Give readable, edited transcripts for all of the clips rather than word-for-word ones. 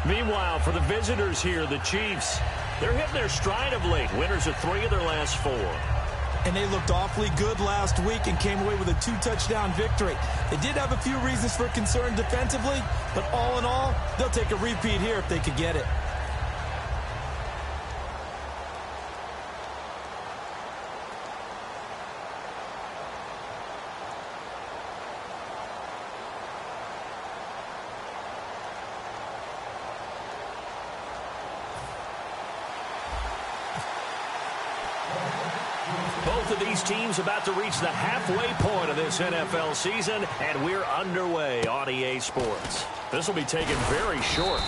Meanwhile, for the visitors here, the Chiefs, they're hitting their stride of late. Winners of 3 of their last 4. And they looked awfully good last week and came away with a 2-touchdown victory. They did have a few reasons for concern defensively, but all in all, they'll take a repeat here if they could get it. Both of these teams about to reach the halfway point of this NFL season, and we're underway on EA Sports. This will be taken very short,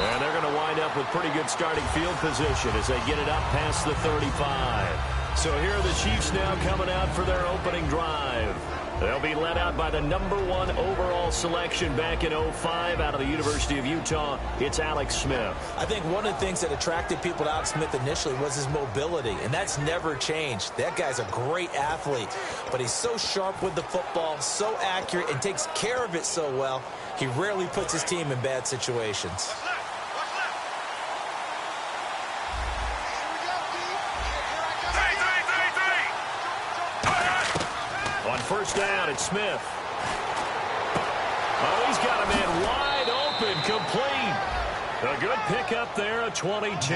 and they're going to wind up with pretty good starting field position as they get it up past the 35. So here are the Chiefs now coming out for their opening drive. They'll be led out by the #1 overall selection back in 2005 out of the University of Utah. It's Alex Smith. I think one of the things that attracted people to Alex Smith initially was his mobility, and that's never changed. That guy's a great athlete, but he's so sharp with the football, so accurate, and takes care of it so well, he rarely puts his team in bad situations. First down, it's Smith. Oh, he's got a man wide open, complete. A good pickup there, a 22.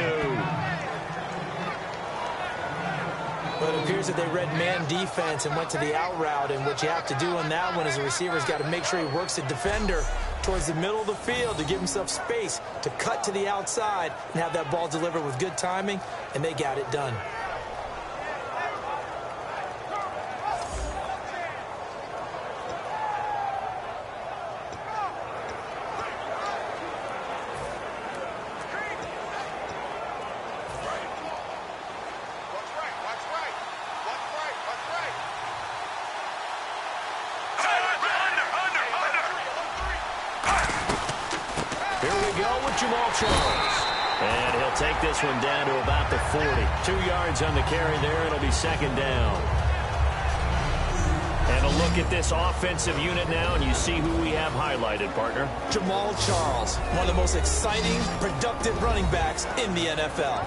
But it appears that they read man defense and went to the out route, and what you have to do on that one as a receiver's got to make sure he works the defender towards the middle of the field to give himself space to cut to the outside and have that ball delivered with good timing, and they got it done. Jamaal Charles. And he'll take this one down to about the 40. 2 yards on the carry there. It'll be second down. And a look at this offensive unit now, and you see who we have highlighted, partner. Jamaal Charles, one of the most exciting, productive running backs in the NFL.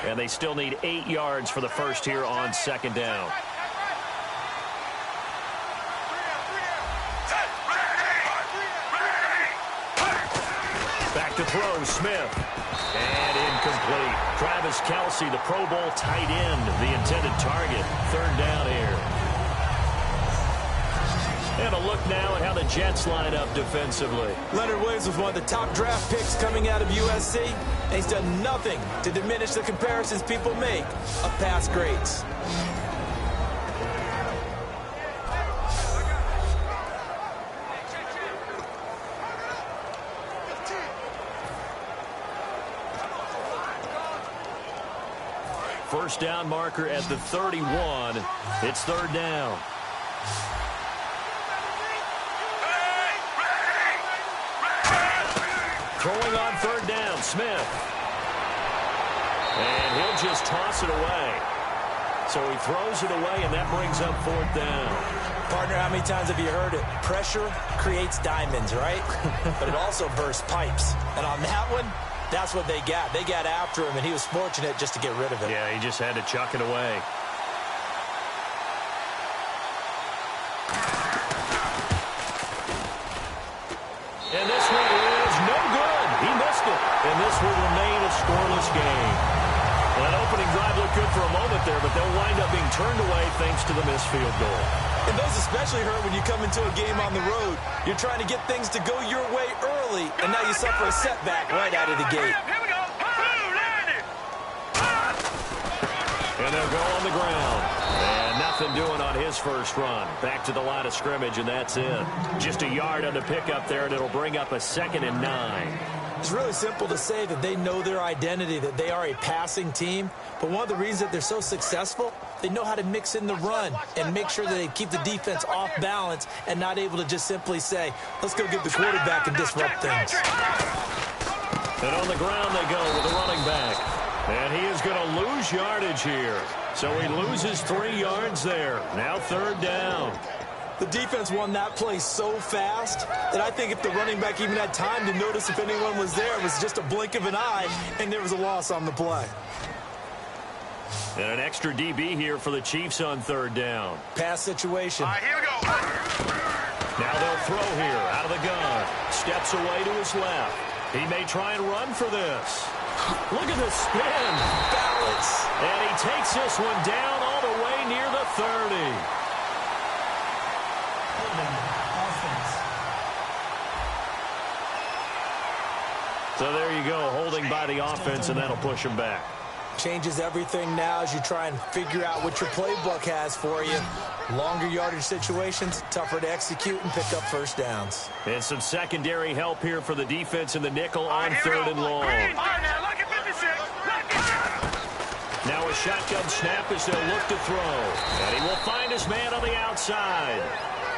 And they still need 8 yards for the first here on second down. Back to throw, Smith. And incomplete. Travis Kelce, the Pro Bowl tight end, the intended target. Third down here. And a look now at how the Jets line up defensively. Leonard Williams was one of the top draft picks coming out of USC. And he's done nothing to diminish the comparisons people make of past greats. First down marker at the 31. It's third down. Throwing on third down, Smith. And he'll just toss it away. So he throws it away, and that brings up fourth down. Partner, how many times have you heard it? Pressure creates diamonds, right? But it also bursts pipes. And on that one, that's what they got. They got after him, and he was fortunate just to get rid of it. Yeah, he just had to chuck it away. And this one is no good. He missed it. And this will remain a scoreless game. Well, that opening drive looked good for a moment there, but they'll wind up being turned away thanks to the missed field goal. And those especially hurt when you come into a game on the road. You're trying to get things to go your way early, and now you suffer a setback right out of the gate. And they'll go on the ground. And nothing doing on his first run. Back to the line of scrimmage, and that's it. Just a yard on the pickup there, and it'll bring up a 2nd and 9. It's really simple to say that they know their identity, that they are a passing team. But one of the reasons that they're so successful, they know how to mix in the run and make sure that they keep the defense off balance and not able to just simply say, let's go get the quarterback and disrupt things. And on the ground they go with the running back. And he is going to lose yardage here. So he loses 3 yards there. Now 3rd down. The defense won that play so fast that I think if the running back even had time to notice if anyone was there, it was just a blink of an eye, and there was a loss on the play. And an extra DB here for the Chiefs on 3rd down. Pass situation. All right, here we go. Now they'll throw here out of the gun. Steps away to his left. He may try and run for this. Look at the spin. Balance. And he takes this one down all the way near the 30. So there you go, holding by the offense, and that'll push him back. Changes everything now as you try and figure out what your playbook has for you. Longer yardage situations, tougher to execute and pick up first downs. And some secondary help here for the defense in the nickel on 3rd and long. Now a shotgun snap as they'll look to throw. And he will find his man on the outside.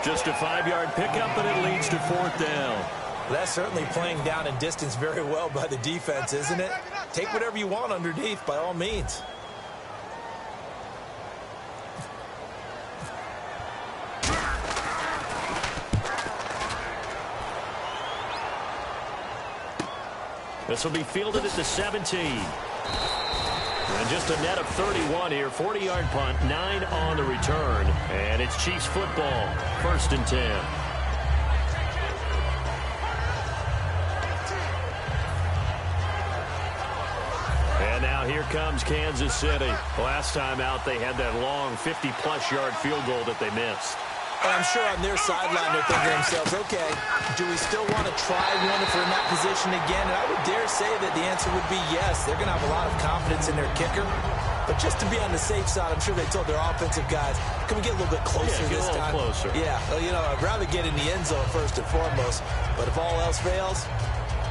Just a 5-yard pickup, and it leads to 4th down. That's certainly playing down in distance very well by the defense, isn't it? Take whatever you want underneath, by all means. This will be fielded at the 17. And just a net of 31 here. 40-yard punt, 9 on the return. And it's Chiefs football, 1st and 10. And now here comes Kansas City. Last time out, they had that long 50-plus yard field goal that they missed. And I'm sure on their sideline they're thinking to themselves, okay, do we still want to try one if we're in that position again? And I would dare say that the answer would be yes. They're going to have a lot of confidence in their kicker. But just to be on the safe side, I'm sure they told their offensive guys, can we get a little bit closer this time? Closer. Yeah, well, you know, I'd rather get in the end zone first and foremost. But if all else fails,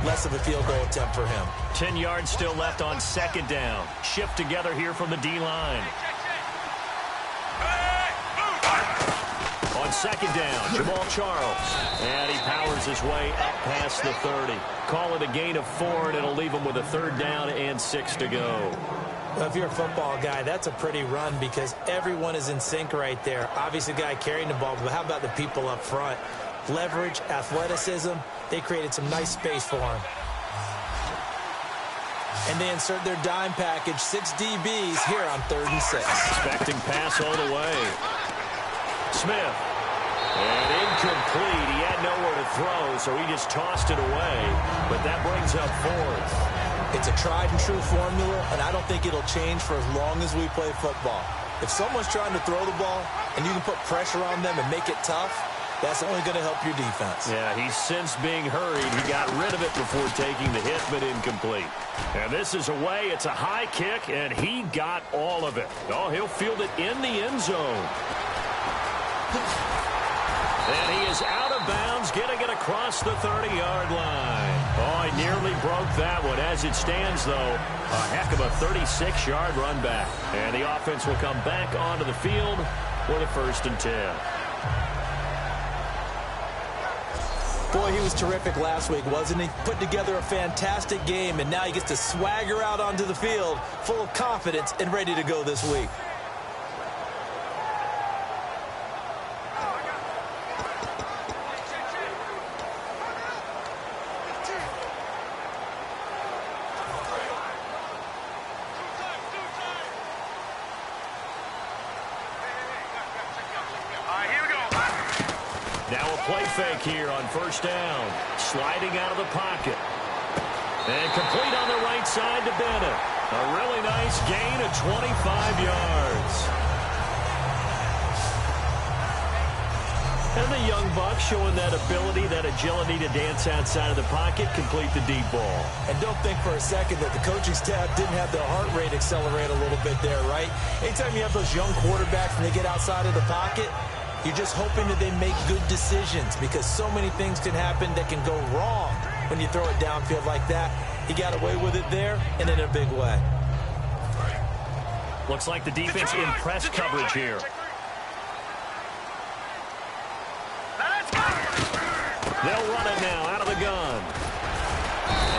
less of a field goal attempt for him. 10 yards still left on 2nd down. Shift together here from the D-line. On 2nd down, Jamal Charles. And he powers his way up past the 30. Call it a gain of 4, and it'll leave him with a 3rd down and 6 to go. Well, if you're a football guy, that's a pretty run because everyone is in sync right there. Obviously, the guy carrying the ball, but how about the people up front? Leverage, athleticism, they created some nice space for him. And they insert their dime package, 6 DBs here on 3rd and 6. Expecting pass all the way. Smith. And incomplete. He had nowhere to throw, so he just tossed it away. But that brings up 4th. It's a tried-and-true formula, and I don't think it'll change for as long as we play football. If someone's trying to throw the ball and you can put pressure on them and make it tough, that's only going to help your defense. Yeah, he's since being hurried. He got rid of it before taking the hit, but incomplete. And this is away. It's a high kick, and he got all of it. Oh, he'll field it in the end zone. And he is out of bounds, getting it across the 30-yard line. Oh, he nearly broke that one. As it stands, though, a heck of a 36-yard run back. And the offense will come back onto the field with a 1st and 10. Boy, he was terrific last week, wasn't he? Put together a fantastic game, and now he gets to swagger out onto the field full of confidence and ready to go this week. Now a play fake here on 1st down. Sliding out of the pocket. And complete on the right side to Bennett. A really nice gain of 25 yards. And the young buck showing that ability, that agility to dance outside of the pocket, complete the deep ball. And don't think for a second that the coaching staff didn't have their heart rate accelerate a little bit there, right? Anytime you have those young quarterbacks and they get outside of the pocket, you're just hoping that they make good decisions because so many things can happen that can go wrong when you throw it downfield like that. He got away with it there and in a big way. Looks like the defense in press coverage here. They'll run it now out of the gun.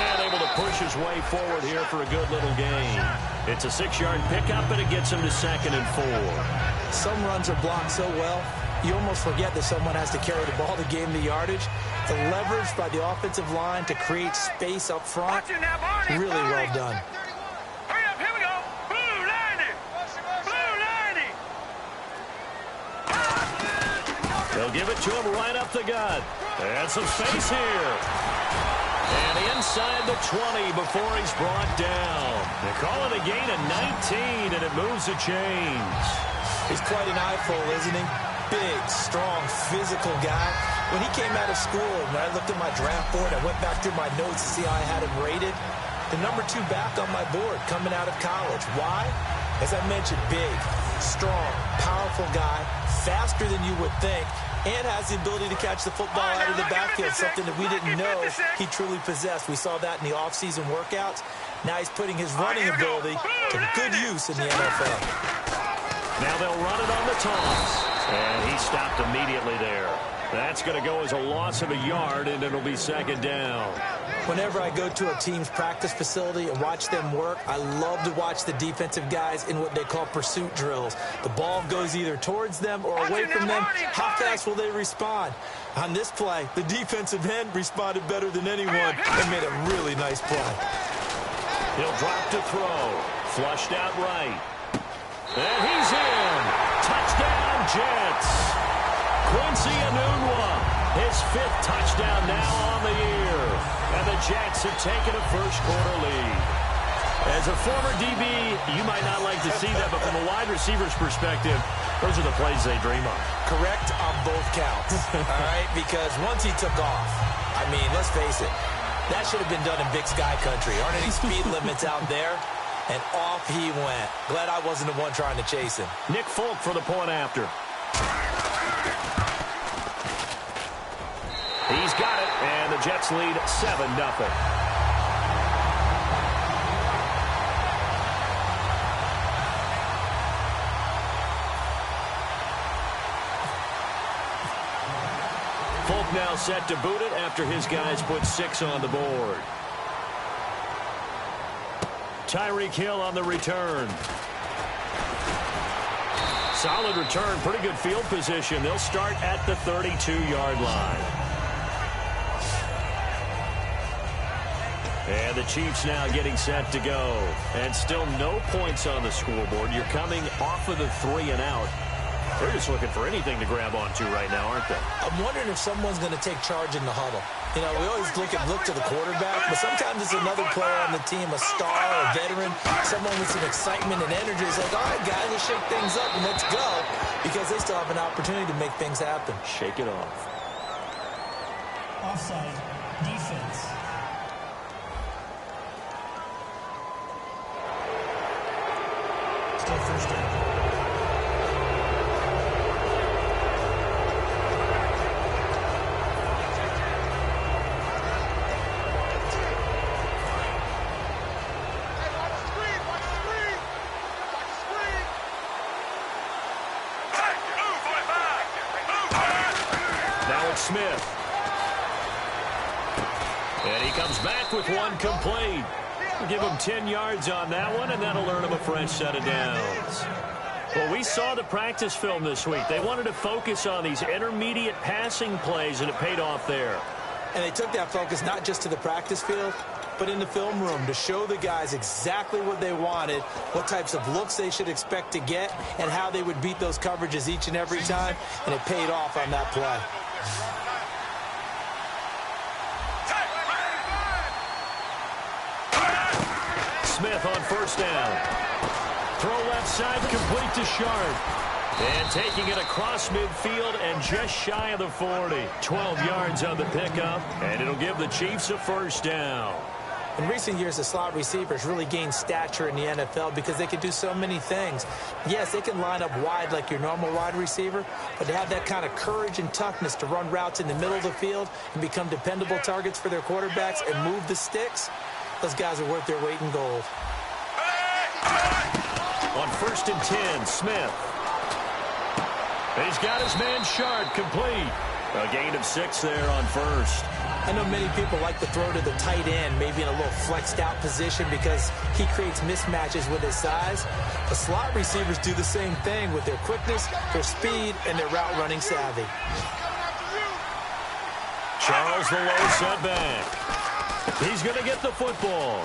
And able to push his way forward here for a good little gain. It's a 6-yard pickup, and it gets him to 2nd and 4. Some runs are blocked so well, you almost forget that someone has to carry the ball to gain the yardage. The leverage by the offensive line to create space up front, really well done. Hurry up, here we go. Blue 90. Blue 90. They'll give it to him right up the gut. And some space here. And inside the 20 before he's brought down. They call it a gain of 19, and it moves the chains. He's quite an eyeful, isn't he? Big, strong, physical guy. When he came out of school, and when I looked at my draft board, I went back through my notes to see how I had him rated. The number 2 back on my board coming out of college. Why? As I mentioned, big, strong, powerful guy, faster than you would think, and has the ability to catch the football out of the backfield, something that we didn't know he truly possessed. We saw that in the offseason workouts. Now he's putting his running ability to good use in the NFL. Now they'll run it on the toss. And he stopped immediately there. That's going to go as a loss of a yard, and it'll be 2nd down. Whenever I go to a team's practice facility and watch them work, I love to watch the defensive guys in what they call pursuit drills. The ball goes either towards them or away from them. How fast will they respond? On this play, the defensive end responded better than anyone and made a really nice play. He'll drop to throw. Flushed out right. And he's in. Touchdown, Jets. Quincy Enunwa, his 5th touchdown now on the year. And the Jets have taken a first-quarter lead. As a former DB, you might not like to see that, but from a wide receiver's perspective, those are the plays they dream of. Correct on both counts, all right? Because once he took off, I mean, let's face it, that should have been done in Big Sky country. Aren't any speed limits out there? And off he went. Glad I wasn't the one trying to chase him. Nick Folk for the point after. He's got it, and the Jets lead 7-0. Folk now set to boot it after his guys put 6 on the board. Tyreek Hill on the return. Solid return, pretty good field position. They'll start at the 32-yard line. And the Chiefs now getting set to go. And still no points on the scoreboard. You're coming off of the 3 and out. They're just looking for anything to grab onto right now, aren't they? I'm wondering if someone's going to take charge in the huddle. You know, we always look to the quarterback, but sometimes it's another player on the team, a star, a veteran, someone with some excitement and energy. It's like, all right, guys, let's shake things up and let's go, because they still have an opportunity to make things happen. Shake it off. Offside, defense. Still first down. Smith. And he comes back with one complete. We'll give him 10 yards on that one, and that'll earn him a fresh set of downs. Well, we saw the practice film this week. They wanted to focus on these intermediate passing plays, and it paid off there. And they took that focus not just to the practice field, but in the film room to show the guys exactly what they wanted, what types of looks they should expect to get, and how they would beat those coverages each and every time, and it paid off on that play. Smith on first down. Throw left side, complete to Sharp. And taking it across midfield and just shy of the 40. 12 yards on the pickup, and it'll give the Chiefs a first down. In recent years, the slot receivers really gained stature in the NFL because they can do so many things. Yes, they can line up wide like your normal wide receiver, but to have that kind of courage and toughness to run routes in the middle of the field and become dependable targets for their quarterbacks and move the sticks, those guys are worth their weight in gold. On 1st and 10, Smith. He's got his man Sharp complete. A gain of 6 there on first. I know many people like to throw to the tight end, maybe in a little flexed out position because he creates mismatches with his size. The slot receivers do the same thing with their quickness, their speed, and their route running savvy. Charles the low setback. He's going to get the football.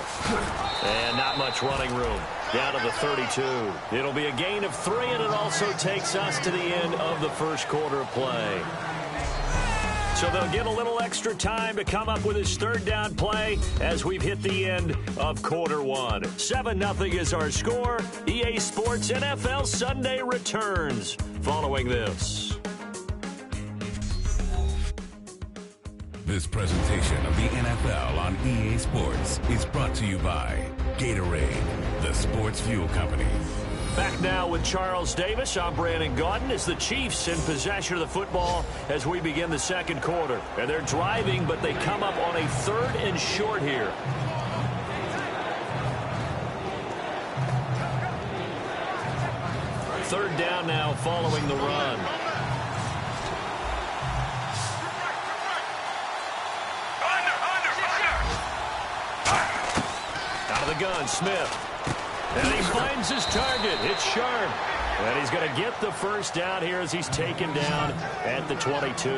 And not much running room. Down to the 32. It'll be a gain of 3, and it also takes us to the end of the first quarter of play. So they'll get a little extra time to come up with his third down play as we've hit the end of quarter 1. 7-0 is our score. EA Sports NFL Sunday returns following this. This presentation of the NFL on EA Sports is brought to you by Gatorade, the sports fuel company. Back now with Charles Davis. I'm Brandon Gaudin as the Chiefs in possession of the football as we begin the second quarter. And they're driving, but they come up on a 3rd and short here. Third down now following the run. Out of the gun, Smith. And he finds his target. It's Sharp. And he's going to get the first down here as he's taken down at the 22.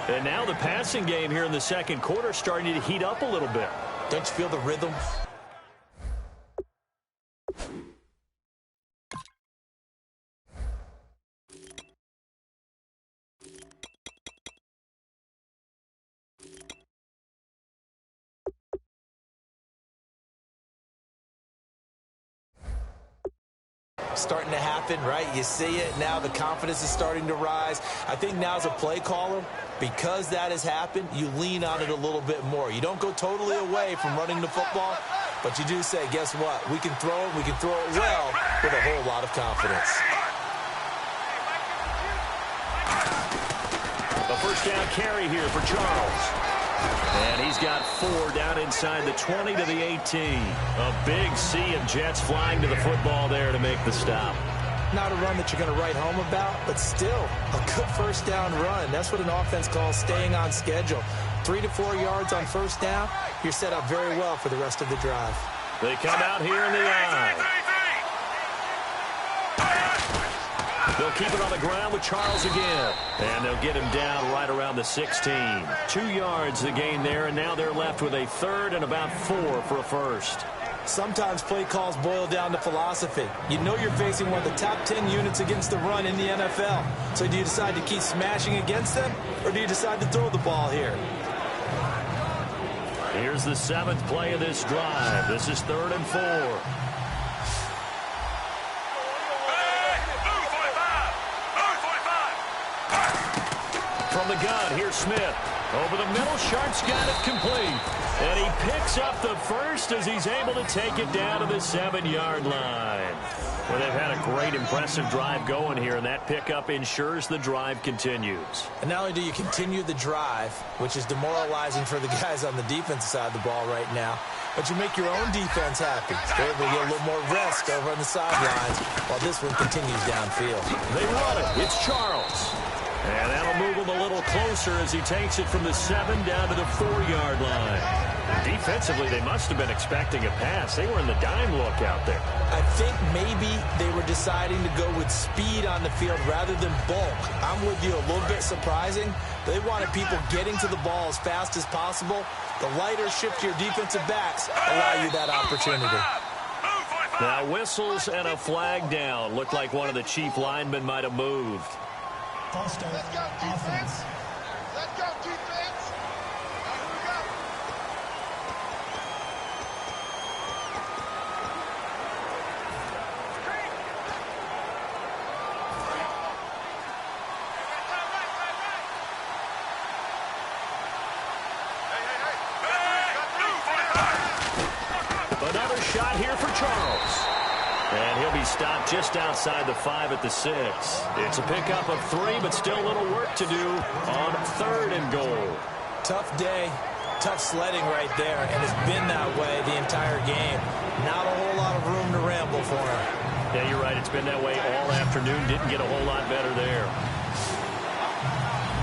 And now the passing game here in the second quarter starting to heat up a little bit. Don't you feel the rhythm? Starting to happen, right? You see it now. The confidence is starting to rise. I think now as a play caller, because that has happened, you lean on it a little bit more. You don't go totally away from running the football, but you do say, guess what? We can throw it. We can throw it well with a whole lot of confidence. A first down carry here for Charles. And he's got 4 down inside the 20 to the 18. A big sea of Jets flying to the football there to make the stop. Not a run that you're going to write home about, but still a good first down run. That's what an offense calls staying on schedule. 3 to 4 yards on first down, you're set up very well for the rest of the drive. They come out here in the eye. They'll keep it on the ground with Charles again. And they'll get him down right around the 16. 2 yards the gain there, and now they're left with a 3rd and about 4 for a first. Sometimes play calls boil down to philosophy. You know you're facing one of the top 10 units against the run in the NFL. So do you decide to keep smashing against them, or do you decide to throw the ball here? Here's the 7th play of this drive. This is 3rd and 4. From the gun, here's Smith. Over the middle, Sharp's got it complete. And he picks up the first as he's able to take it down to the 7-yard line. Well, they've had a great, impressive drive going here, and that pickup ensures the drive continues. And not only do you continue the drive, which is demoralizing for the guys on the defensive side of the ball right now, but you make your own defense happy. They're able to get a little more rest over on the sidelines while this one continues downfield. They run it. It's Charles. And that'll move him a little closer as he takes it from the 7 down to the 4-yard line. Defensively, they must have been expecting a pass. They were in the dime look out there. I think maybe they were deciding to go with speed on the field rather than bulk. I'm with you, a little bit surprising. They wanted people getting to the ball as fast as possible. The lighter shift to your defensive backs allow you that opportunity. Now whistles and a flag down. Looked like one of the Chief linemen might have moved. False start, offense. Let's go, defense. Here we go. Another shot here for Charles. And he'll be stopped just outside the 5 at the 6. It's a pickup of 3, but still a little work to do on 3rd and goal. Tough day, tough sledding right there, and it's been that way the entire game. Not a whole lot of room to ramble for him. Yeah, you're right. It's been that way all afternoon. Didn't get a whole lot better there.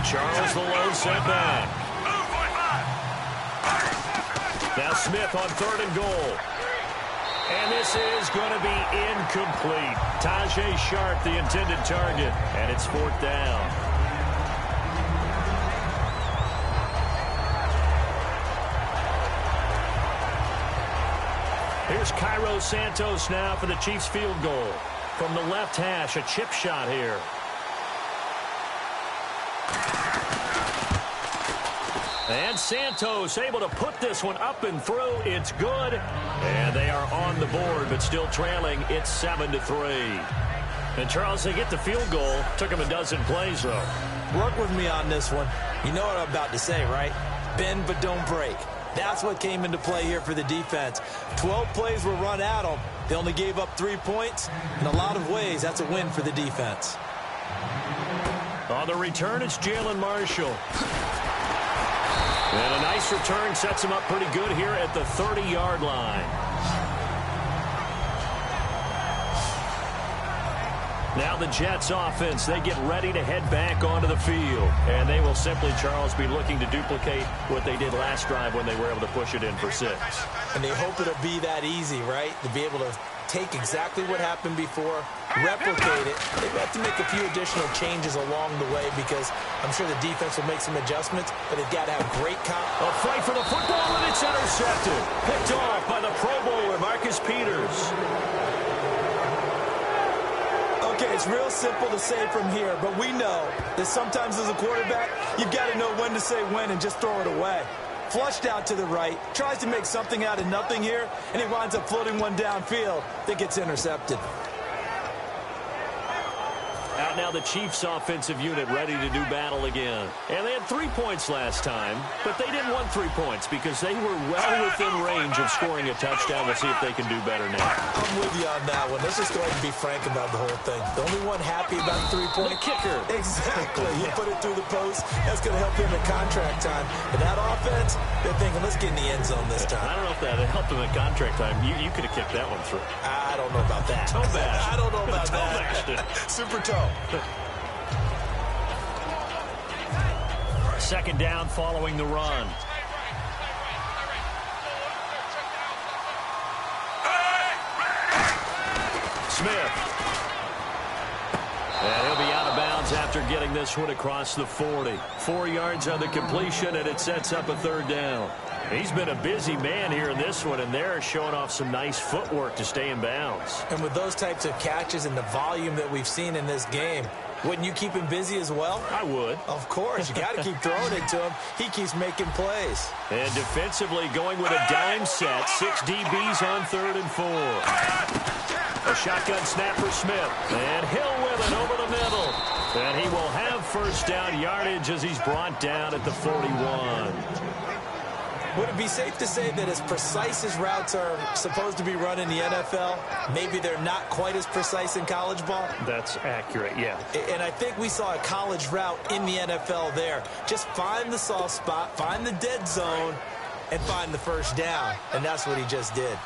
Charles the low setback. Now Smith on 3rd and goal. And this is going to be incomplete. Tajay Sharp, the intended target, and it's 4th down. Here's Cairo Santos now for the Chiefs field goal. From the left hash, a chip shot here. And Santos able to put this one up and through. It's good. And they are on the board, but still trailing. It's 7-3. And, Charles, they get the field goal. Took them a dozen plays, though. Work with me on this one. You know what I'm about to say, right? Bend but don't break. That's what came into play here for the defense. 12 plays were run at them. They only gave up 3 points. In a lot of ways, that's a win for the defense. On the return, it's Jalen Marshall. And a nice return sets him up pretty good here at the 30-yard line. Now the Jets offense, they get ready to head back onto the field. And they will simply, Charles, be looking to duplicate what they did last drive when they were able to push it in for 6. And they hope it'll be that easy, right? To be able to take exactly what happened before, replicate it. They have to make a few additional changes along the way because I'm sure the defense will make some adjustments, but they've got to have great A fight for the football, and it's intercepted. Picked off by the Pro Bowler, Marcus Peters. Okay, it's real simple to say from here, but we know that sometimes as a quarterback, you've got to know when to say when and just throw it away. Flushed out to the right, tries to make something out of nothing here, and he winds up floating one downfield that gets intercepted. Out now the Chiefs offensive unit ready to do battle again. And they had 3 points last time, but they didn't want 3 points because they were well within range of scoring a touchdown. We'll see if they can do better now. I'm with you on that one. Let's just go ahead and be frank about the whole thing. The only one happy about the 3-point. The kicker. Exactly. You put it through the post. That's going to help him at contract time. And that offense, they're thinking, let's get in the end zone this time. I don't know if that helped him at contract time. You could have kicked that one through. I don't know about that. Toe bash. I don't know about Toe that. bashed it. Super toe. 2nd down following the run. Smith. And he'll be out of bounds after getting this one across the 40. 4 yards on the completion, and it sets up a 3rd down. He's been a busy man here in this one, and they're showing off some nice footwork to stay in bounds. And with those types of catches and the volume that we've seen in this game, wouldn't you keep him busy as well? I would. Of course. You got to keep throwing it to him. He keeps making plays. And defensively going with a dime set. 6 DBs on 3rd and 4. A shotgun snap for Smith. And Hill with it over the middle. And he will have 1st down yardage as he's brought down at the 41. Would it be safe to say that as precise as routes are supposed to be run in the NFL, maybe they're not quite as precise in college ball? That's accurate, yeah. And I think we saw a college route in the NFL there. Just find the soft spot, find the dead zone, and find the 1st down. And that's what he just did.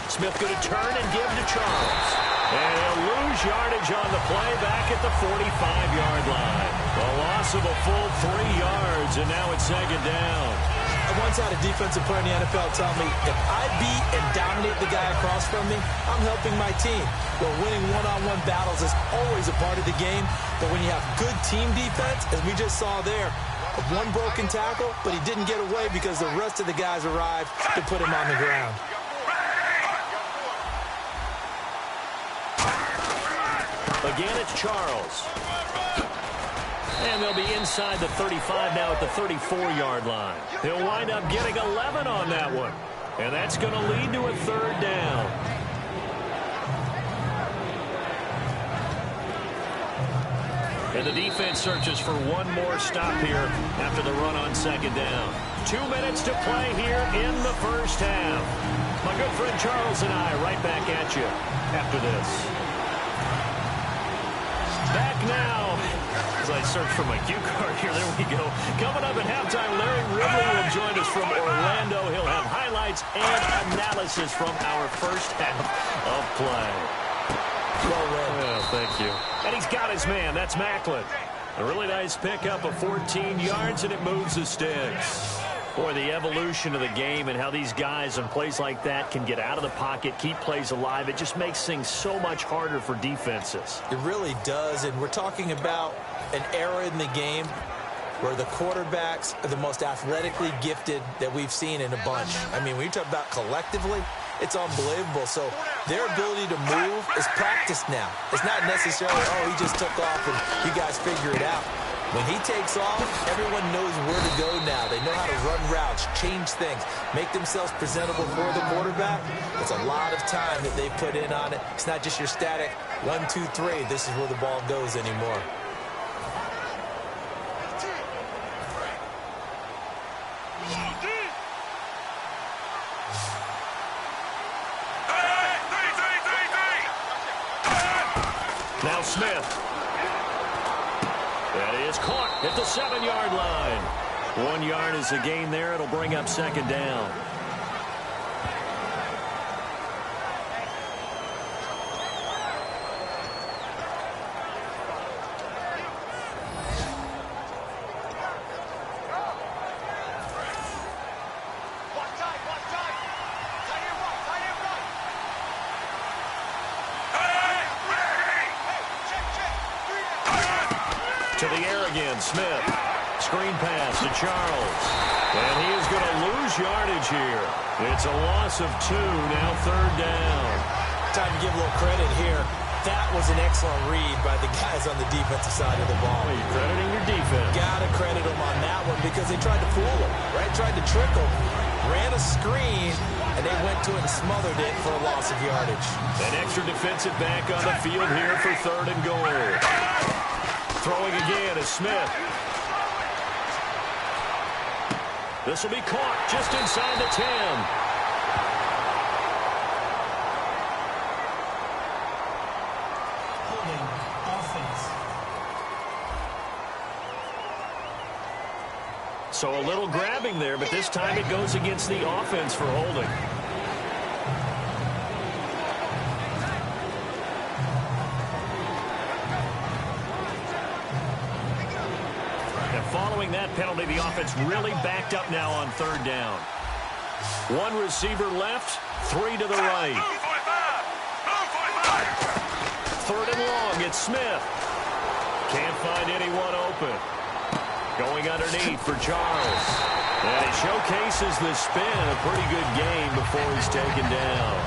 Smith going to turn and give to Charles. And he'll lose yardage on the play back at the 45-yard line. A loss of a full 3 yards, and now it's 2nd down. I once had a defensive player in the NFL tell me, if I beat and dominate the guy across from me, I'm helping my team. Well, winning one-on-one battles is always a part of the game, but when you have good team defense, as we just saw there, one broken tackle, but he didn't get away because the rest of the guys arrived to put him on the ground. Again, it's Charles. And they'll be inside the 35 now at the 34-yard line. He'll wind up getting 11 on that one. And that's going to lead to a 3rd down. And the defense searches for one more stop here after the run on 2nd down. 2 minutes to play here in the 1st half. My good friend Charles and I right back at you after this. Back now, as I search for my cue card here, there we go. Coming up at halftime, Larry Ridley will join us from Orlando. He'll have highlights and analysis from our 1st half of play. Well read. Oh, thank you. And he's got his man. That's Maclin. A really nice pickup of 14 yards, and it moves the sticks. Boy, the evolution of the game and how these guys in plays like that can get out of the pocket, keep plays alive, it just makes things so much harder for defenses. It really does, and we're talking about an era in the game where the quarterbacks are the most athletically gifted that we've seen in a bunch. I mean, when you talk about collectively, it's unbelievable. So their ability to move is practiced now. It's not necessarily, oh, he just took off and you guys figure it out. When he takes off, everyone knows where to go now. They know how to run routes, change things, make themselves presentable for the quarterback. It's a lot of time that they put in on it. It's not just your static 1, 2, 3. This is where the ball goes anymore. Now Smith. That is caught at the 7-yard line. 1 yard is the gain there. It'll bring up second down. To the air again, Smith. Screen pass to Charles. And he is going to lose yardage here. It's a loss of 2, now third down. Time to give a little credit here. That was an excellent read by the guys on the defensive side of the ball. Well, you're crediting your defense. Got to credit them on that one because they tried to fool him, right? Tried to trick him. Ran a screen, and they went to it and smothered it for a loss of yardage. An extra defensive back on the field here for third and goal. Throwing again is Smith. This will be caught just inside the 10. Holding offense. So a little grabbing there, but this time it goes against the offense for holding. Following that penalty, the offense really backed up now on third down. 1 receiver left, 3 to the right. Third and long, it's Smith. Can't find anyone open. Going underneath for Charles. And he showcases the spin, a pretty good game before he's taken down.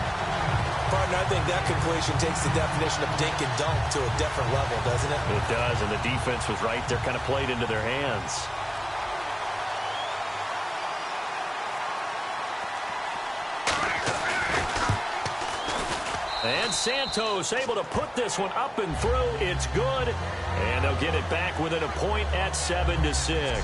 Partner, I think that completion takes the definition of dink and dunk to a different level, doesn't it? It does, and the defense was right there, kind of played into their hands. And Santos able to put this one up and through. It's good, and they'll get it back within a point at 7-6.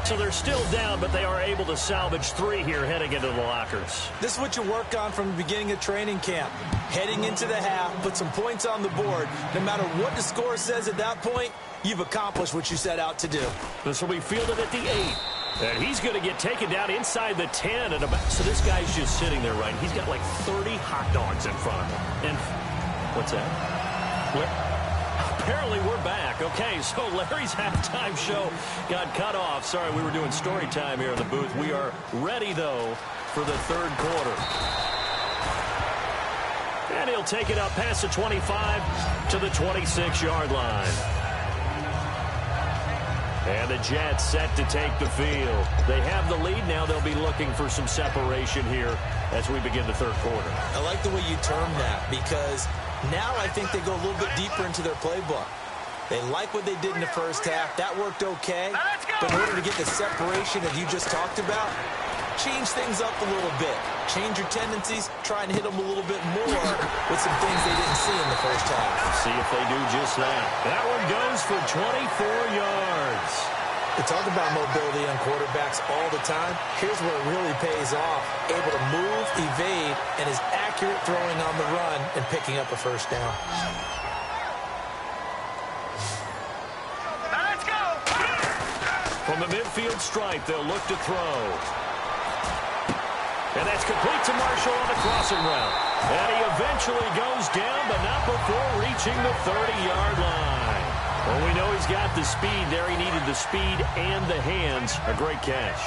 So they're still down, but they are able to salvage 3 here heading into the lockers. This is what you work on from the beginning of training camp. Heading into the half, put some points on the board. No matter what the score says at that point, you've accomplished what you set out to do. This will be fielded at the 8. And he's going to get taken down inside the 10. And about, so this guy's just sitting there, right? He's got like 30 hot dogs in front of him. And what's that? Apparently we're back. Okay, so Larry's halftime show got cut off. Sorry, we were doing story time here in the booth. We are ready, though, for the third quarter. And he'll take it up past the 25 to the 26-yard line. And the Jets set to take the field. They have the lead now. They'll be looking for some separation here as we begin the third quarter. I like the way you term that because now I think they go a little bit deeper into their playbook. They like what they did in the first half. That worked okay. But in order to get the separation that you just talked about, change things up a little bit. Change your tendencies. Try and hit them a little bit more with some things they didn't see in the first half. Let's see if they do just that. That one goes for 24 yards. We talk about mobility on quarterbacks all the time. Here's where it really pays off. Able to move, evade, and is accurate throwing on the run and picking up a first down. Let's go! From the midfield stripe, they'll look to throw. And that's complete to Marshall on the crossing route. And he eventually goes down, but not before reaching the 30-yard line. Well, we know he's got the speed there. He needed the speed and the hands. A great catch.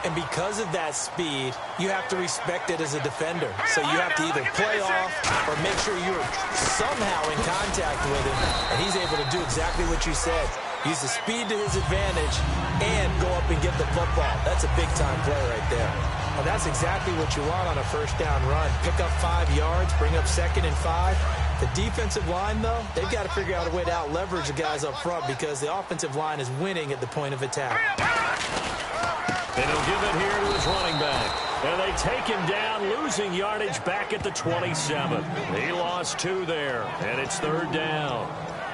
And because of that speed, you have to respect it as a defender. So you have to either play off or make sure you're somehow in contact with him. And he's able to do exactly what you said. Use the speed to his advantage and go up and get the football. That's a big-time play right there. And that's exactly what you want on a first down run. Pick up 5 yards, bring up 2nd and 5. The defensive line, though, they've got to figure out a way to out-leverage the guys up front because the offensive line is winning at the point of attack. And he'll give it here to his running back. And they take him down, losing yardage back at the 27. He lost 2 there, and it's 3rd down.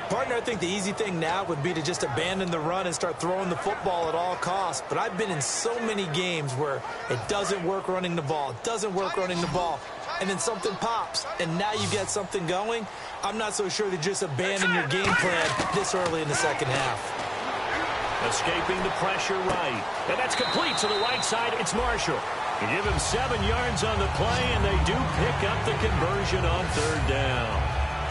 Partner, I think the easy thing now would be to just abandon the run and start throwing the football at all costs. But I've been in so many games where it doesn't work running the ball, and then something pops, and now you get something going. I'm not so sure that just abandon your game plan this early in the second half. Escaping the pressure right. And that's complete to the right side. It's Marshall. You give him 7 yards on the play, and they do pick up the conversion on 3rd down.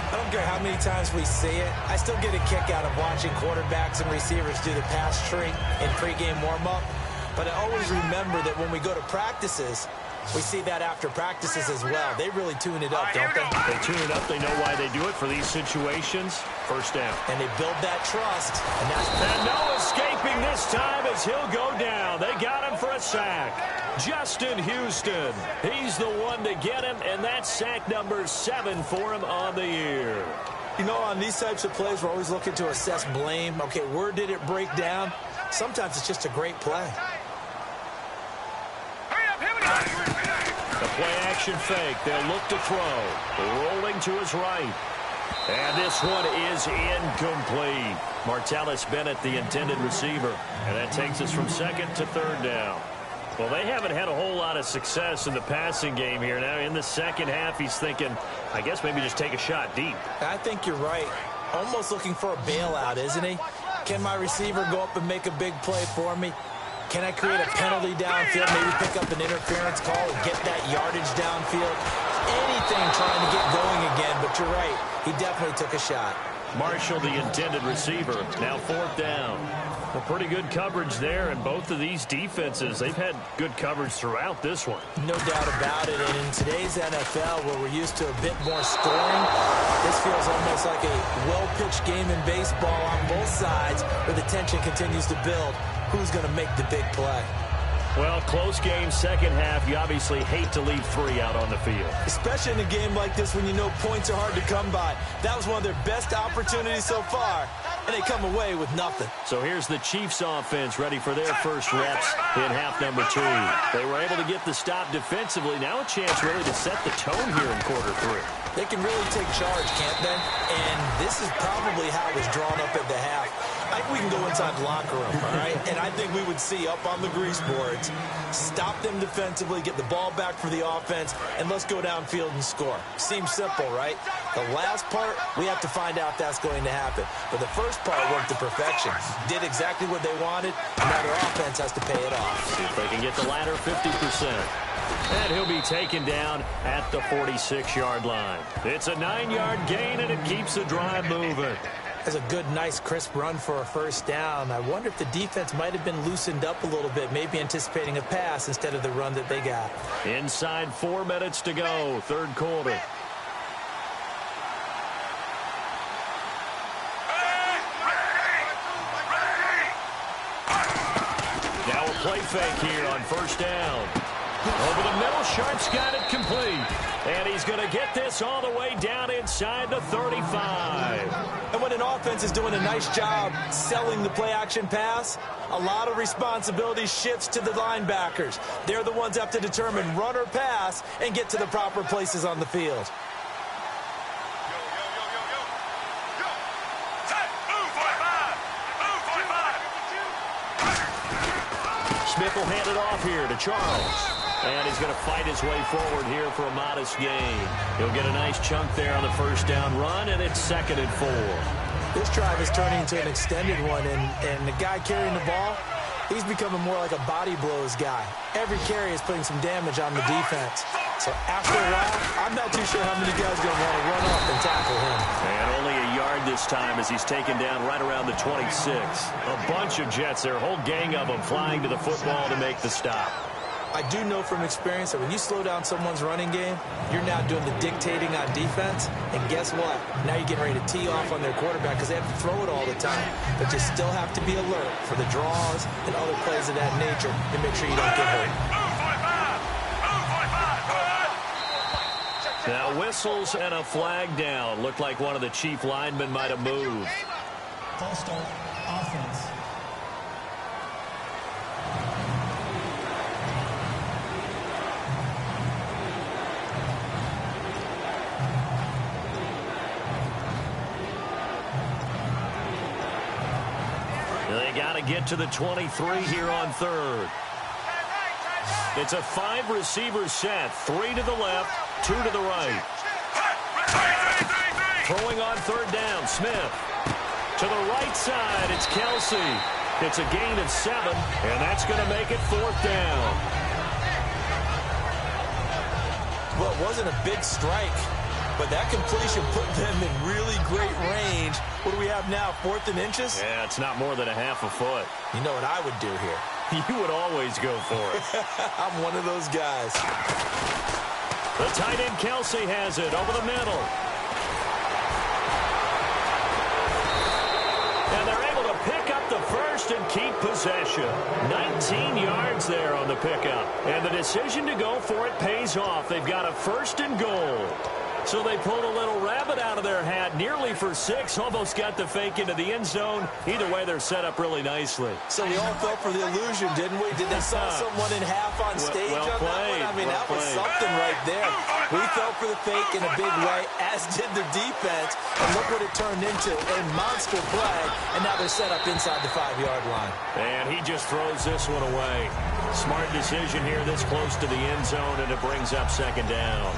I don't care how many times we see it. I still get a kick out of watching quarterbacks and receivers do the pass tree in pregame warm-up. But I always remember that when we go to practices, we see that after practices as well. They really tune it up, don't they? They tune it up. They know why they do it for these situations. First down. And they build that trust. And no escaping this time as he'll go down. They got him for a sack. Justin Houston. He's the one to get him, and that's sack number 7 for him on the year. You know, on these types of plays, we're always looking to assess blame. Okay, where did it break down? Sometimes it's just a great play. The play-action fake. They'll look to throw. Rolling to his right. And this one is incomplete. Martellus Bennett, the intended receiver. And that takes us from 2nd to 3rd down. Well, they haven't had a whole lot of success in the passing game here. Now, in the second half, he's thinking, I guess maybe just take a shot deep. I think you're right. Almost looking for a bailout, isn't he? Can my receiver go up and make a big play for me? Can I create a penalty downfield, maybe pick up an interference call and get that yardage downfield? Anything trying to get going again, but you're right. He definitely took a shot. Marshall, the intended receiver, now 4th down. Well, pretty good coverage there, and both of these defenses, they've had good coverage throughout this one. No doubt about it, and in today's NFL, where we're used to a bit more scoring, this feels almost like a well-pitched game in baseball on both sides, where the tension continues to build. Who's going to make the big play? Well, close game, second half. You obviously hate to leave 3 out on the field. Especially in a game like this when you know points are hard to come by. That was one of their best opportunities so far, and they come away with nothing. So here's the Chiefs offense ready for their first reps in half number 2. They were able to get the stop defensively. Now a chance really to set the tone here in quarter 3. They can really take charge, can't they? And this is probably how it was drawn up at the half. I think we can go inside the locker room, all right? And I think we would see up on the grease boards, stop them defensively, get the ball back for the offense, and let's go downfield and score. Seems simple, right? The last part, we have to find out if that's going to happen. But the first part worked to perfection. Did exactly what they wanted, and now their offense has to pay it off. See if they can get the latter 50%. And he'll be taken down at the 46-yard line. It's a 9-yard gain, and it keeps the drive moving. That's a good, nice, crisp run for a first down. I wonder if the defense might have been loosened up a little bit, maybe anticipating a pass instead of the run that they got. Inside 4 minutes to go, 3rd quarter. Now a play fake here on first down. Over the middle, Sharp's got it complete. And he's going to get this all the way down inside the 35. And when an offense is doing a nice job selling the play-action pass, a lot of responsibility shifts to the linebackers. They're the ones that have to determine run or pass and get to the proper places on the field. Smith will hand it off here to Charles. And he's going to fight his way forward here for a modest gain. He'll get a nice chunk there on the first down run, and it's 2nd and 4. This drive is turning into an extended one, and the guy carrying the ball, he's becoming more like a body blows guy. Every carry is putting some damage on the defense. So after a while, I'm not too sure how many guys are going to want to run off and tackle him. And only a yard this time as he's taken down right around the 26. A bunch of Jets there, a whole gang of them flying to the football to make the stop. I do know from experience that when you slow down someone's running game, you're now doing the dictating on defense. And guess what? Now you're getting ready to tee off on their quarterback because they have to throw it all the time. But you still have to be alert for the draws and other plays of that nature to make sure you don't get hurt. Now whistles and a flag down. Looked like one of the chief linemen might have moved. False start, offense. They got to get to the 23 here on third. It's a 5-receiver set. 3 to the left, 2 to the right. Throwing on third down, Smith. To the right side, it's Kelsey. It's a gain of 7, and that's going to make it 4th down. Well, it wasn't a big strike, but that completion put them in really great range. What do we have now, 4th and inches? Yeah, it's not more than a half a foot. You know what I would do here? You would always go for it. I'm one of those guys. The tight end Kelsey has it over the middle. And they're able to pick up the first and keep possession. 19 yards there on the pickup. And the decision to go for it pays off. They've got a 1st and goal. So they pulled a little rabbit out of their hat, nearly for 6, almost got the fake into the end zone. Either way, they're set up really nicely. So we all fell for the illusion, didn't we? Did they saw someone in half on stage well on played. that one? I mean, well that was played. something right there. We fell for the fake in a big way, as did the defense. And look what it turned into, a monster play. And now they're set up inside the 5-yard line. And he just throws this one away. Smart decision here this close to the end zone, and it brings up 2nd down.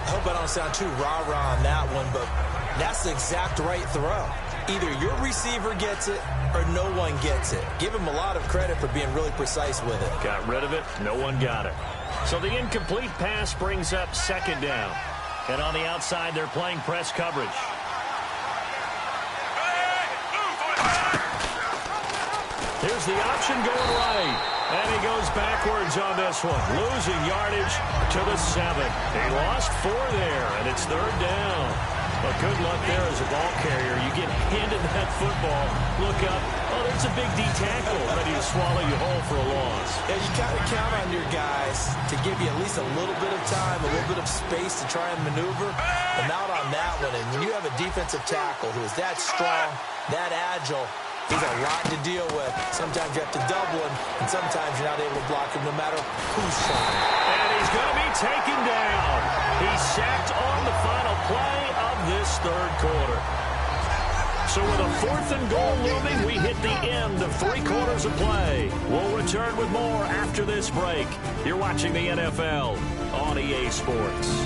I hope I don't sound too rah-rah on that one, but that's the exact right throw. Either your receiver gets it or no one gets it. Give him a lot of credit for being really precise with it. Got rid of it. No one got it. So the incomplete pass brings up 2nd down. And on the outside, they're playing press coverage. Here's the option going right. And he goes backwards on this one, losing yardage to the 7. They lost 4 there, and it's 3rd down. But good luck there as a ball carrier. You get handed that football, look up, oh, there's a big D tackle ready to swallow you whole for a loss. Yeah, you kind of count on your guys to give you at least a little bit of time, a little bit of space to try and maneuver. But not on that one. And when you have a defensive tackle who is that strong, that agile, he's a lot to deal with. Sometimes you have to double him, and sometimes you're not able to block him no matter who's trying. And he's going to be taken down. He's sacked on the final play of this 3rd quarter. So with a 4th and goal looming, we hit the end of 3 quarters of play. We'll return with more after this break. You're watching the NFL on EA Sports.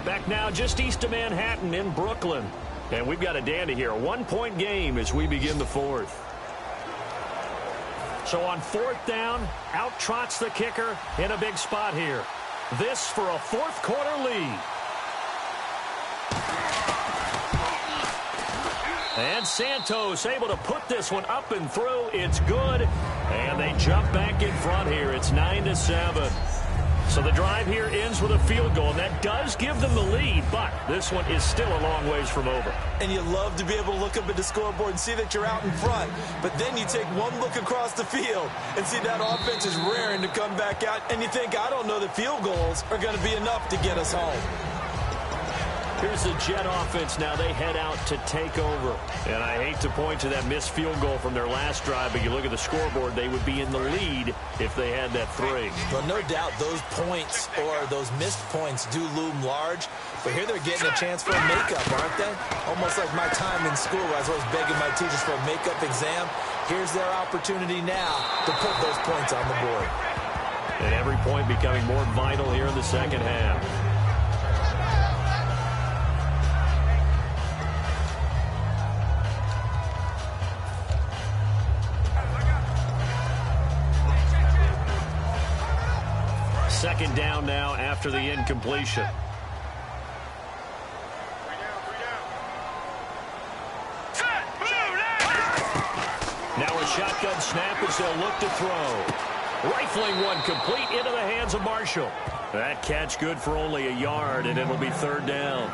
Back now just east of Manhattan in Brooklyn. And we've got a dandy here. A 1-point game as we begin the 4th. So on 4th down, out trots the kicker in a big spot here. This for a 4th quarter lead. And Santos able to put this one up and through. It's good. And they jump back in front here. It's 9-7. So the drive here ends with a field goal, and that does give them the lead, but this one is still a long ways from over. And you love to be able to look up at the scoreboard and see that you're out in front, but then you take one look across the field and see that offense is raring to come back out, and you think, I don't know that field goals are going to be enough to get us home. Here's the Jet offense now. They head out to take over. And I hate to point to that missed field goal from their last drive, but you look at the scoreboard, they would be in the lead if they had that 3. Well, no doubt those points or those missed points do loom large, but here they're getting a chance for a makeup, aren't they? Almost like my time in school where I was always begging my teachers for a makeup exam. Here's their opportunity now to put those points on the board. And every point becoming more vital here in the 2nd half. second down now after the incompletion. Now a shotgun snap as they'll look to throw. Rifling one complete into the hands of Marshall. That catch good for only a yard, and it'll be third down.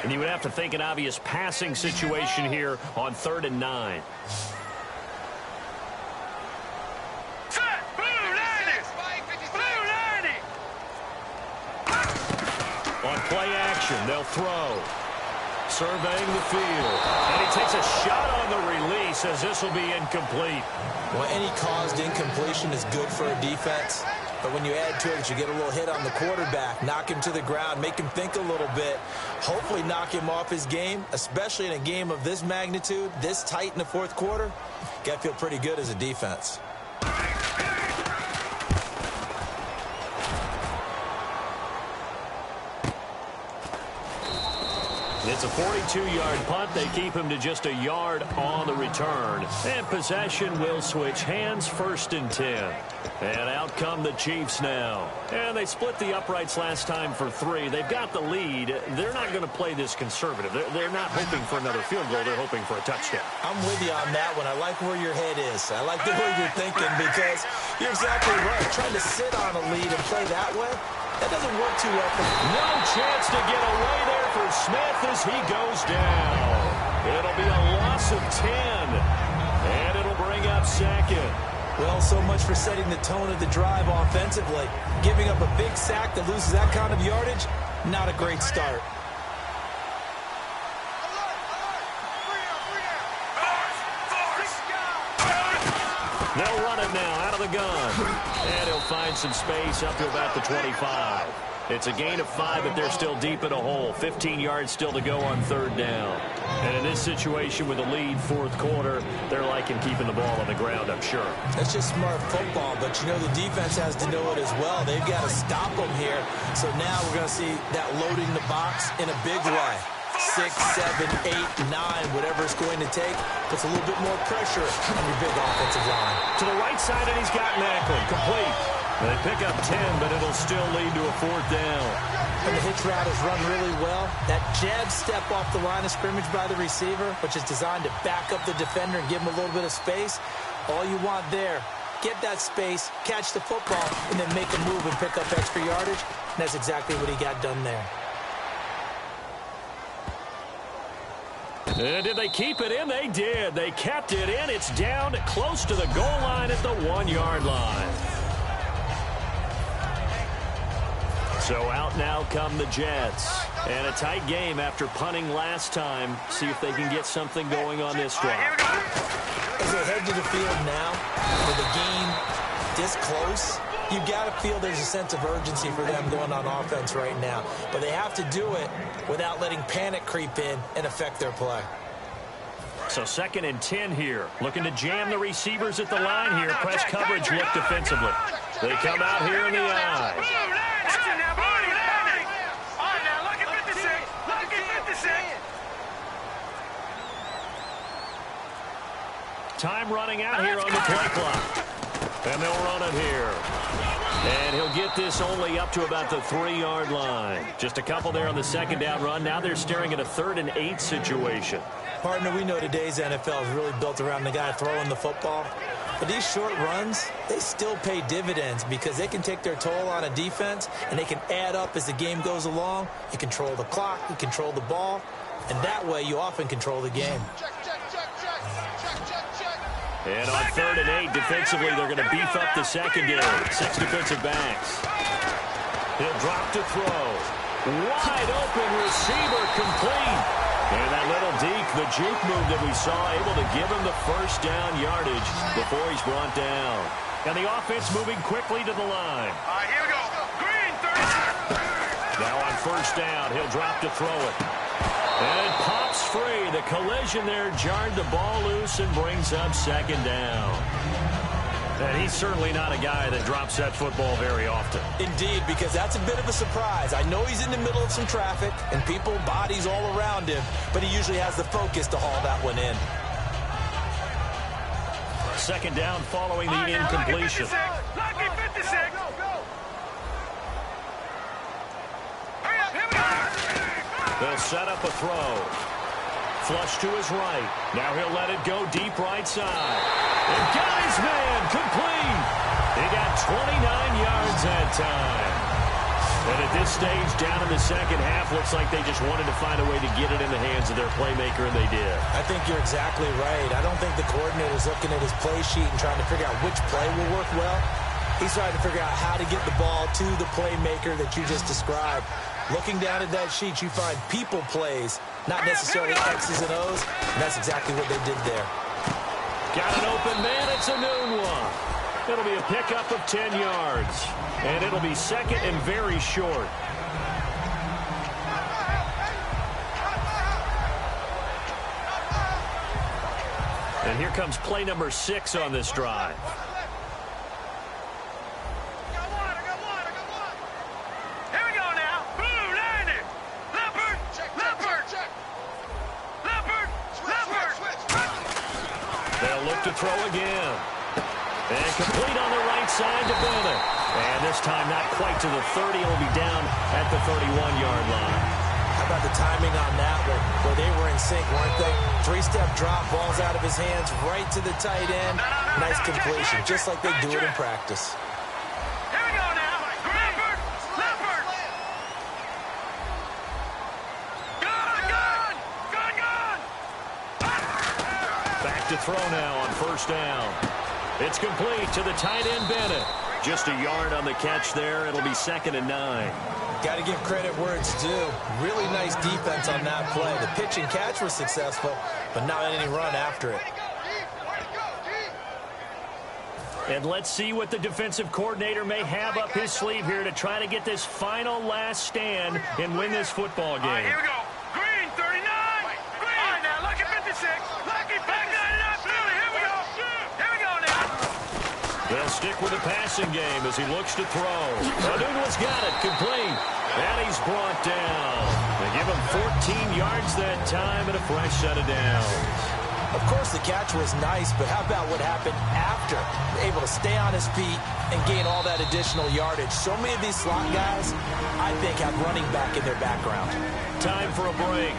And you would have to think an obvious passing situation here on 3rd and 9. On play action, they'll throw. Surveying the field. And he takes a shot on the release as this will be incomplete. Well, any caused incompletion is good for a defense. But when you add to it, you get a little hit on the quarterback, knock him to the ground, make him think a little bit, hopefully knock him off his game, especially in a game of this magnitude, this tight in the fourth quarter. Got to feel pretty good as a defense. It's a 42-yard punt. They keep him to just a yard on the return. And possession will switch hands, 1st and 10. And out come the Chiefs now. And they split the uprights last time for 3. They've got the lead. They're not going to play this conservative. They're not hoping for another field goal. They're hoping for a touchdown. I'm with you on that one. I like where your head is. I like the way you're thinking because you're exactly right. Trying to sit on a lead and play that way, that doesn't work too well. No chance to get away there for Smith as he goes down. It'll be a loss of 10. And it'll bring up 2nd. Well, so much for setting the tone of the drive offensively. Giving up a big sack that loses that kind of yardage, not a great start. They'll run it now out of the gun. And he'll find some space up to about the 25. It's a gain of 5, but they're still deep in a hole. 15 yards still to go on 3rd down. And in this situation with a lead, 4th quarter, they're liking keeping the ball on the ground, I'm sure. That's just smart football, but you know the defense has to know it as well. They've got to stop them here. So now we're going to see that loading the box in a big way. 6, 7, 8, 9, whatever it's going to take, puts a little bit more pressure on your big offensive line. To the right side, and he's got Macklin complete. They pick up 10, but it'll still lead to a 4th down. And the hitch route is run really well. That jab step off the line of scrimmage by the receiver, which is designed to back up the defender and give him a little bit of space. All you want there, get that space, catch the football, and then make a move and pick up extra yardage. And that's exactly what he got done there. And did they keep it in? They did. They kept it in. It's down close to the goal line at the 1-yard line. So out now come the Jets. And a tight game after punting last time. See if they can get something going on this drive. As they head to the field now, with the game this close, you've got to feel there's a sense of urgency for them going on offense right now. But they have to do it without letting panic creep in and affect their play. So 2nd and 10 here. Looking to jam the receivers at the line here. Press coverage look defensively. They come out here in the eye. Time running out here on the play clock. And they'll run it here. And he'll get this only up to about the 3-yard line. Just a couple there on the 2nd down run. Now they're staring at a 3rd and 8 situation. Partner, we know today's NFL is really built around the guy throwing the football. But these short runs, they still pay dividends because they can take their toll on a defense and they can add up as the game goes along. You control the clock, you control the ball, and that way you often control the game. And on 3rd and 8, defensively, they're going to beef up the secondary. 6 defensive backs. He'll drop to throw. Wide open receiver complete. And that little deke, the juke move that we saw, able to give him the 1st down yardage before he's brought down. And the offense moving quickly to the line. Here we go. Green, 30. Now on 1st down, he'll drop to throw it. And it pops free. The collision there jarred the ball loose and brings up 2nd down. And he's certainly not a guy that drops that football very often. Indeed, because that's a bit of a surprise. I know he's in the middle of some traffic and people, bodies all around him, but he usually has the focus to haul that one in. second down following the incompletion. Lucky 56. Go, go. Hurry up, here we go. They'll set up a throw. Flush to his right. Now he'll let it go deep right side. And got his man complete. He got 29 yards that time. And at this stage, down in the second half, looks like they just wanted to find a way to get it in the hands of their playmaker, and they did. I think you're exactly right. I don't think the coordinator's looking at his play sheet and trying to figure out which play will work well. He's trying to figure out how to get the ball to the playmaker that you just described. Looking down at that sheet, you find people plays, not necessarily X's and O's, and that's exactly what they did there. Got an open man. It's a noon one. It'll be a pickup of 10 yards. And it'll be second and very short. And here comes play number 6 on this drive. They'll look to throw again. And complete on the right side to Bennett. And this time not quite to the 30. It'll be down at the 31-yard line. How about the timing on that one, where they were in sync, weren't they? 3-step drop, balls out of his hands, right to the tight end. Nice completion, just like they do it in practice. Here we go now. Leopard. Leopard. Gun. Back to throw now on first down. It's complete to the tight end, Bennett. Just a yard on the catch there. It'll be second and 9. Got to give credit where it's due. Really nice defense on that play. The pitch and catch was successful, but not any run after it. And let's see what the defensive coordinator may have up his sleeve here to try to get this final last stand and win this football game. All right, here we go. Green, 39. Green. All right, now, Lucky 56. Lucky 59. Here we go. Here we go now. They'll stick with the passing game as he looks to throw. Douglas got it, complete. And he's brought down. They give him 14 yards that time and a fresh set of downs. Of course, the catch was nice, but how about what happened after? Able to stay on his feet and gain all that additional yardage. So many of these slot guys, I think, have running back in their background. Time for a break.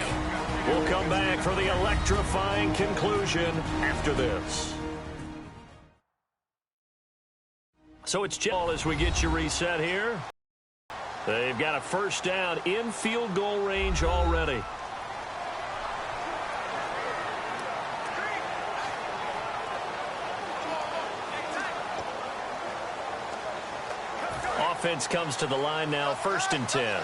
We'll come back for the electrifying conclusion after this. So it's Jell as we get you reset here. They've got a first down in field goal range already. Offense comes to the line now, first and 10.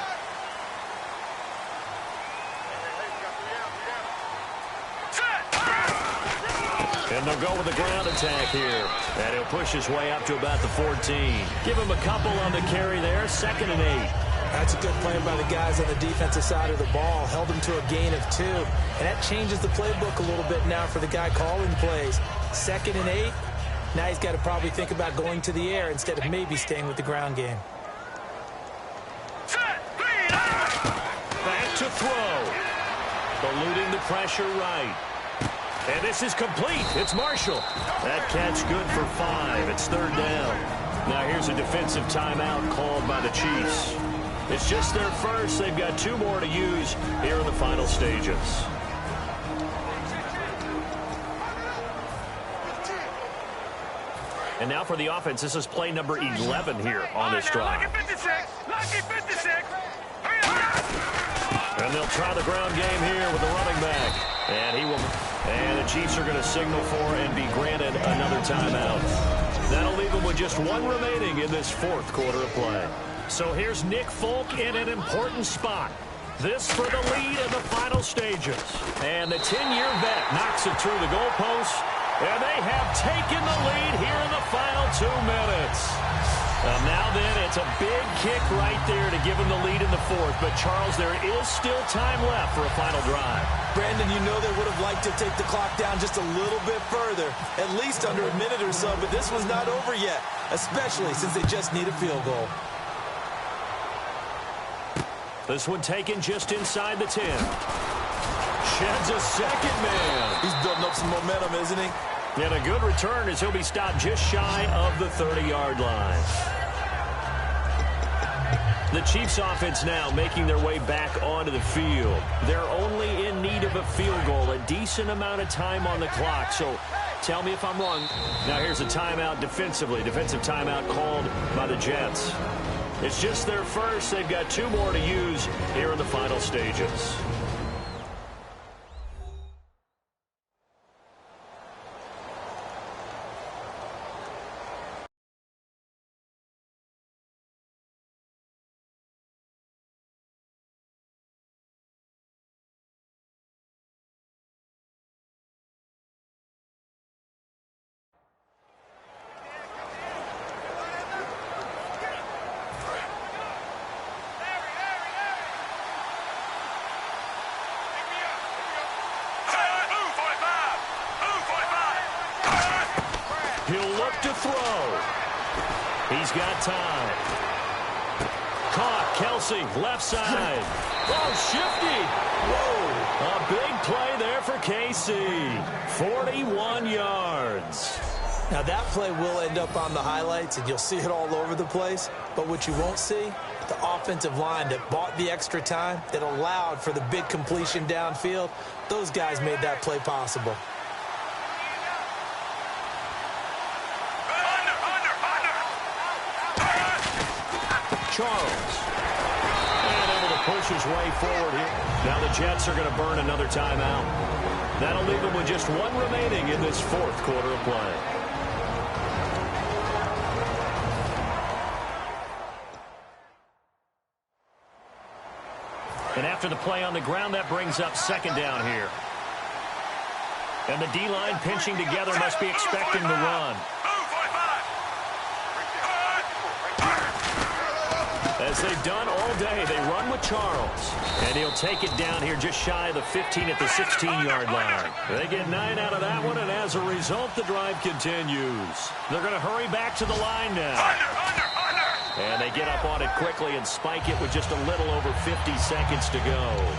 And they'll go with the ground attack here. And he'll push his way up to about the 14. Give him a couple on the carry there, second and 8. That's a good play by the guys on the defensive side of the ball. Held him to a gain of 2. And that changes the playbook a little bit now for the guy calling plays. Second and 8. Now he's got to probably think about going to the air instead of maybe staying with the ground game. Back to throw. Eluding the pressure right. And this is complete. It's Marshall. That catch good for 5. It's third down. Now here's a defensive timeout called by the Chiefs. It's just their first. They've got 2 more to use here in the final stages. And now for the offense, this is play number 11 here on this drive. Lucky 56. Lucky 56. Hurry up. And they'll try the ground game here with the running back. And he will. And the Chiefs are going to signal for and be granted another timeout. That'll leave them with just 1 remaining in this 4th quarter of play. So here's Nick Folk in an important spot. This for the lead in the final stages. And the 10-year vet knocks it through the goalpost. And they have taken the lead here in the final 2 minutes. Now then, it's a big kick right there to give them the lead in the 4th. But, Charles, there is still time left for a final drive. Brandon, you know they would have liked to take the clock down just a little bit further, at least under a minute or so. But this was not over yet, especially since they just need a field goal. This one taken just inside the 10. Sheds a second man. He's building up some momentum, isn't he? And a good return as he'll be stopped just shy of the 30-yard line. The Chiefs offense now making their way back onto the field. They're only in need of a field goal, a decent amount of time on the clock. So tell me if I'm wrong. Now here's a timeout defensively. Defensive timeout called by the Jets. It's just their first. They've got 2 more to use here in the final stages. He'll look to throw. He's got time. Caught. Kelsey, left side. Oh, shifty. Whoa. A big play there for KC. 41 yards. Now, that play will end up on the highlights, and you'll see it all over the place. But what you won't see, the offensive line that bought the extra time, that allowed for the big completion downfield, those guys made that play possible. Charles. And able to push his way forward here. Now the Jets are going to burn another timeout. That'll leave them with just 1 remaining in this 4th quarter of play. And after the play on the ground, that brings up 2nd down here. And the D-line pinching together must be expecting the run. As they've done all day, they run with Charles. And he'll take it down here just shy of the 15 at the 16-yard line. They get 9 out of that one, and as a result, the drive continues. They're going to hurry back to the line now. And they get up on it quickly and spike it with just a little over 50 seconds to go.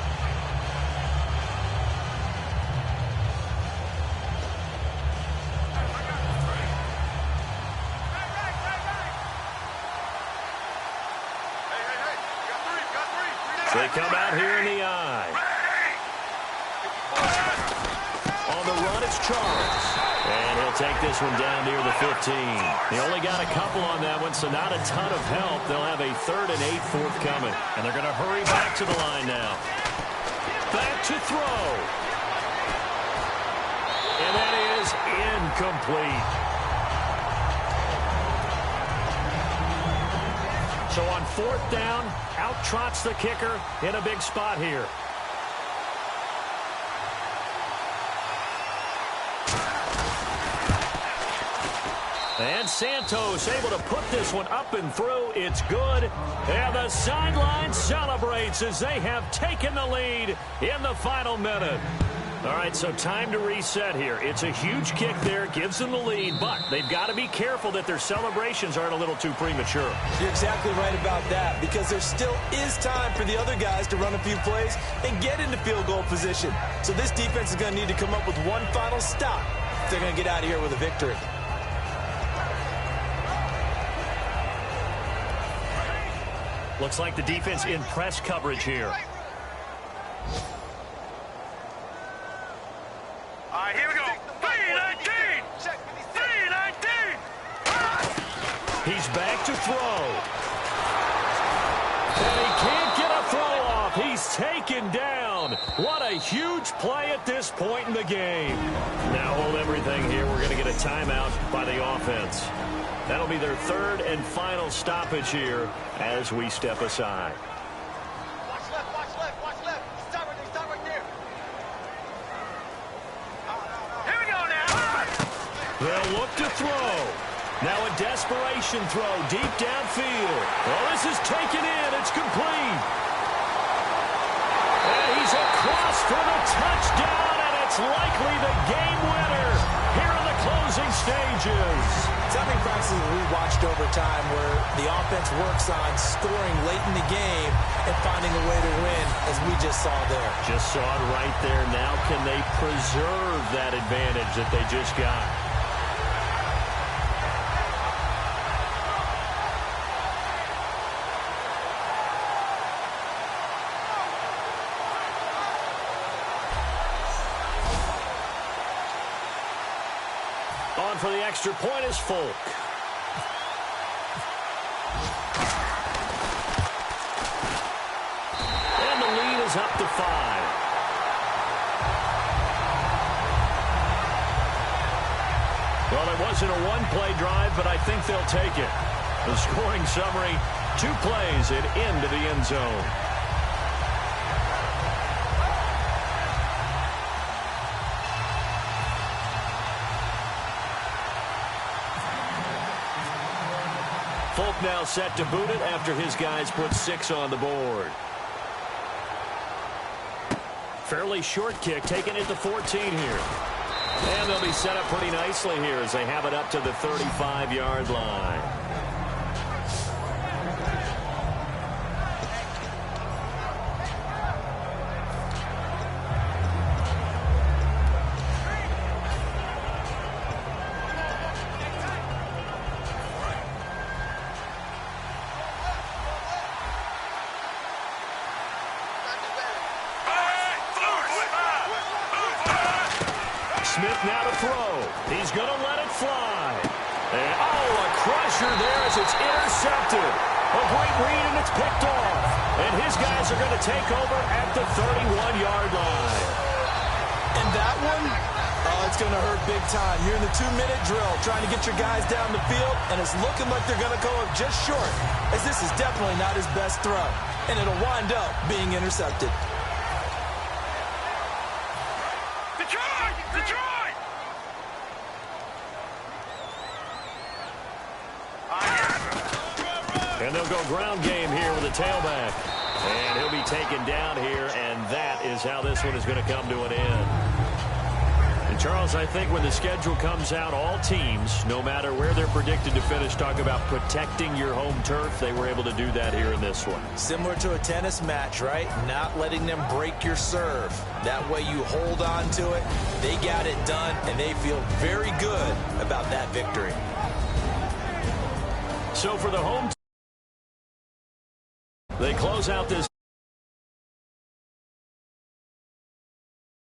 They come out here in the eye. On the run, it's Charles. And he'll take this one down near the 15. He only got a couple on that one, so not a ton of help. They'll have a 3rd and 8 forthcoming. And they're going to hurry back to the line now. Back to throw. And that is incomplete. So on 4th down, out trots the kicker in a big spot here. And Santos able to put this one up and through. It's good. And the sideline celebrates as they have taken the lead in the final minute. All right, so time to reset here. It's a huge kick there, gives them the lead, but they've got to be careful that their celebrations aren't a little too premature. You're exactly right about that, because there still is time for the other guys to run a few plays and get into field goal position. So this defense is going to need to come up with one final stop if they're going to get out of here with a victory. Looks like the defense in press coverage here. All right, here we go. 3-19! 3-19! He's back to throw. And he can't get a throw off. He's taken down. What a huge play at this point in the game. Now hold everything here. We're going to get a timeout by the offense. That'll be their 3rd and final stoppage here as we step aside. Watch left, watch left, watch left. Stop right there. Here we go now. They'll look to throw. Now a desperation throw deep downfield. Oh, this is taken in. It's complete. And he's across for the touchdown, and it's likely the game winner here in the closing stages. Something practices we watched over time where the offense works on scoring late in the game and finding a way to win, as we just saw there. Just saw it right there. Now can they preserve that advantage that they just got? down for the extra point is Folk. And the lead is up to 5. Well, it wasn't a one-play drive, but I think they'll take it. The scoring summary, 2 plays and into the end zone. Folk now set to boot it after his guys put 6 on the board. Fairly short kick, taking it to 14 here. And they'll be set up pretty nicely here as they have it up to the 35-yard line. Smith now to throw. He's going to let it fly. And, a crusher there as it's intercepted. A great read, and it's picked off. And his guys are going to take over at the 31-yard line. And that one, it's going to hurt big time. You're in the 2-minute drill trying to get your guys down the field, and it's looking like they're going to go up just short, as this is definitely not his best throw. And it'll wind up being intercepted. And they'll go ground game here with a tailback. And he'll be taken down here, and that is how this one is going to come to an end. And, Charles, I think when the schedule comes out, all teams, no matter where they're predicted to finish, talk about protecting your home turf. They were able to do that here in this one. Similar to a tennis match, right? Not letting them break your serve. That way you hold on to it. They got it done, and they feel very good about that victory. So for the home team, they close out this